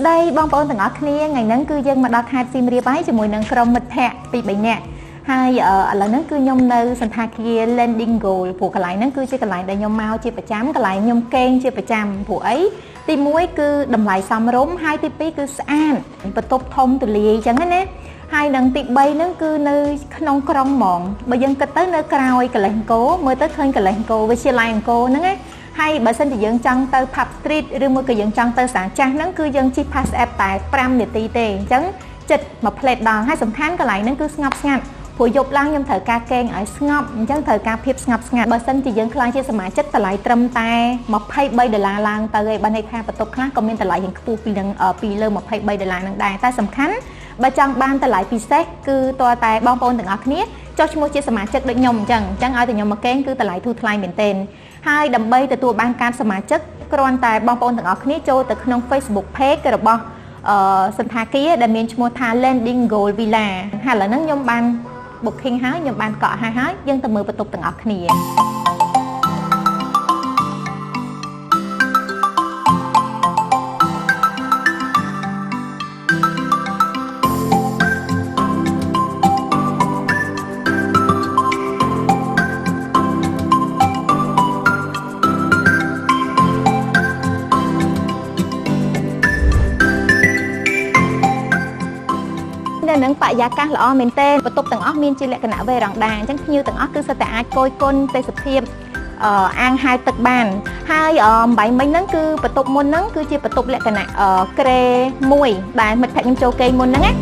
ស្ដីបងប្អូនទាំងអស់គ្នាថ្ងៃហ្នឹងគឺយើងមកដល់ខេត្តសៀមរាបហើយជាមួយនឹងក្រុមមិត្តភ័ក្តិពី3នាក់ហើយឥឡូវហ្នឹងគឺខ្ញុំនៅសន្តាគារ Landing Goal ព្រោះកន្លែងហ្នឹងគឺជាកន្លែងដែលខ្ញុំមកជាប្រចាំកន្លែងខ្ញុំកេងជាប្រចាំព្រោះអីទី1គឺតម្លៃសមរម្យហើយទី2គឺស្អាតបន្ទប់ធំទូលាយអញ្ចឹងណាហើយនឹងទី3ហ្នឹងគឺនៅក្នុងក្រុងហ្មងបើយើងគិតទៅនៅក្រោយកន្លែងអង្គរមើលទៅឃើញកន្លែងអង្គរវិទ្យាល័យអង្គរហ្នឹងណាហើយបើសិនជាយើងចង់ទៅ Pub Street ឬមួយក៏យើងចង់ទៅសាចាស់ហ្នឹងគឺយើងជិះ Pass App តែ5នាទីទេអញ្ចឹងចិត្តមួយផ្លេតដល់ហើយសំខាន់កន្លែងហ្នឹងគឺស្ងប់ស្ងាត់ព្រោះយប់ឡើងខ្ញុំត្រូវការកេងឲ្យស្ងប់អញ្ចឹងត្រូវការភាពស្ងប់ស្ងាត់បើសិនជាយើងខ្លាចជាសមាជិកតម្លៃត្រឹមតែ$23ឡើងទៅឯងបើន័យថាបន្ទប់ខ្លះក៏មានតម្លៃយ៉ាងខ្ពស់ពីលើ$23ហ្នឹងដែរតែសំខាន់បើចង់បានតម្លៃពិសេសគឺតើតែបងប្អូនទាំងអស់គ្នាចុះឈ្មោះជាសមាជិកដូចខ្ញុំអញ្ចឹងឲ្យតែខ្ញុំមកកេងគឺតម្លៃធូរថ្លៃមែនទែនហើយដើម្បីទទួលបានការសមាជិកគ្រាន់តែបងប្អូនទាំងអស់គ្នាចូលទៅក្នុង Facebook Page របស់សន្តាគារដែលមានឈ្មោះថា Landing Goal Villa ហើយឥឡូវហ្នឹងខ្ញុំបាន booking ហើយខ្ញុំបានកក់ហើយយើងទៅមើលបន្ទប់ទាំងអស់គ្នានឹងបរិយាកាសល្អមែនទែនបន្ទប់ទាំងអស់មានជាលក្ខណៈវេរ៉ង់ដាអញ្ចឹងភ្ញៀវទាំងអស់គឺសិតតែអាចគយគន់ទេសភាពអាងហែលទឹកបានហើយអំបៃមិញហ្នឹងគឺបន្ទប់មុនហ្នឹងគឺជាបន្ទប់លក្ខណៈក្រេ1ដែលមិត្តភក្តិខ្ញុំចូលគេងមុនហ្នឹងណា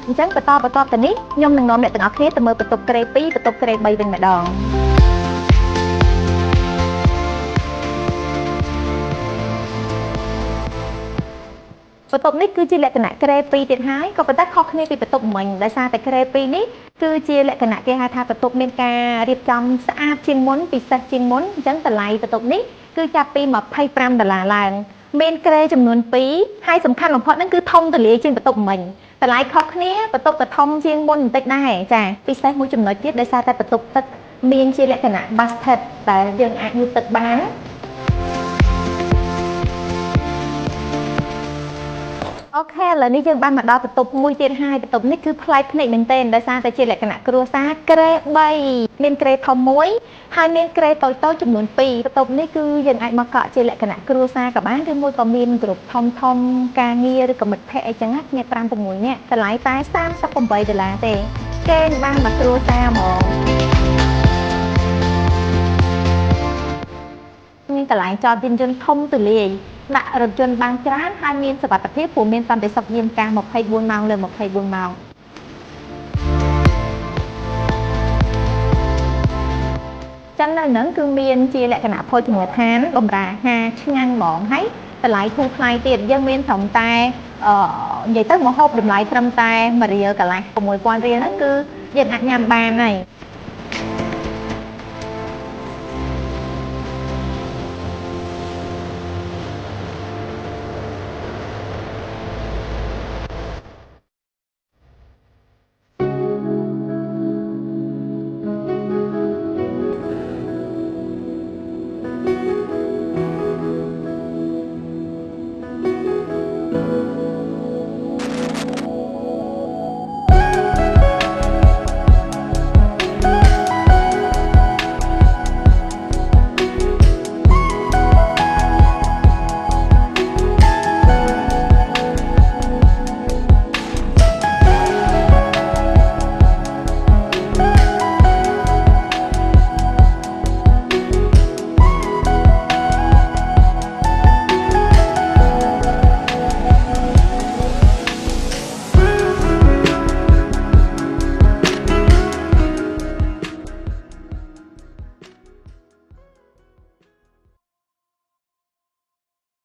អញ្ចឹងបន្តទៅនេះខ្ញុំនឹងនាំអ្នកទាំងអស់គ្នាទៅមើលបន្ទប់ក្រេ2បន្ទប់ក្រេ3វិញម្ដងបន្ទប់នេះគឺជាលក្ខណៈក្រេ2ទៀតហើយក៏ប៉ុន្តែខុសគ្នាពីបន្ទប់មិញដោយសារតែក្រេ2នេះគឺជាលក្ខណៈគេហៅថាបន្ទប់មានការរៀបចំស្អាតជាងមុនពិសេសជាងមុនអញ្ចឹងតម្លៃបន្ទប់នេះគឺចាប់ពី$25ឡើងមានក្រេចំនួន2ហើយសំខាន់បំផុតហ្នឹងគឺធំទូលាយជាងបន្ទប់មិញតម្លៃខុសគ្នាបន្ទប់ក៏ធំជាងមុនបន្តិចដែរចាពិសេសមួយចំណុចទៀតដោយសារតែបន្ទប់ទឹកមានជាលក្ខណៈ bathtub ដែលយើងអាចងូតទឹកបានអូខេឥឡូវនេះយើងបានមកដល់បន្ទប់មួយទៀតហើយបន្ទប់នេះគឺប្លែកភ្នែកមែនទែនដោយសារតែជាលក្ខណៈគ្រួសារក្រេ3មានក្រេធំមួយហើយមានក្រេតូចៗចំនួន2បន្ទប់នេះគឺយើងអាចមកកក់ជាលក្ខណៈគ្រួសារក៏បានឬមួយក៏មានក្រុមធំការងារឬក៏មិត្តភ័ក្តិអីចឹងណាគ្នា5-6នាក់តម្លៃតែ$38ទេគេបានមកគ្រួសារហ្មងមានកន្លែងចតយានយន្តធំទូលាយដាក់រថយន្តបានច្រើនហើយមានសុវត្ថិភាពព្រោះមានសន្តិសុខយាមកាស24ម៉ោងលើ24ម៉ោងចឹងនៅហ្នឹងគឺមានជាលក្ខណៈភោជនីយដ្ឋានបម្រើអាហារឆ្ងាញ់ហ្មងហើយតម្លៃធូរថ្លៃទៀតយើងមានត្រឹមតែនិយាយទៅមកហូបតម្លៃត្រឹមតែ1រៀលកន្លះ$6000ហ្នឹងគឺយើងអាចញ៉ាំបានហើយ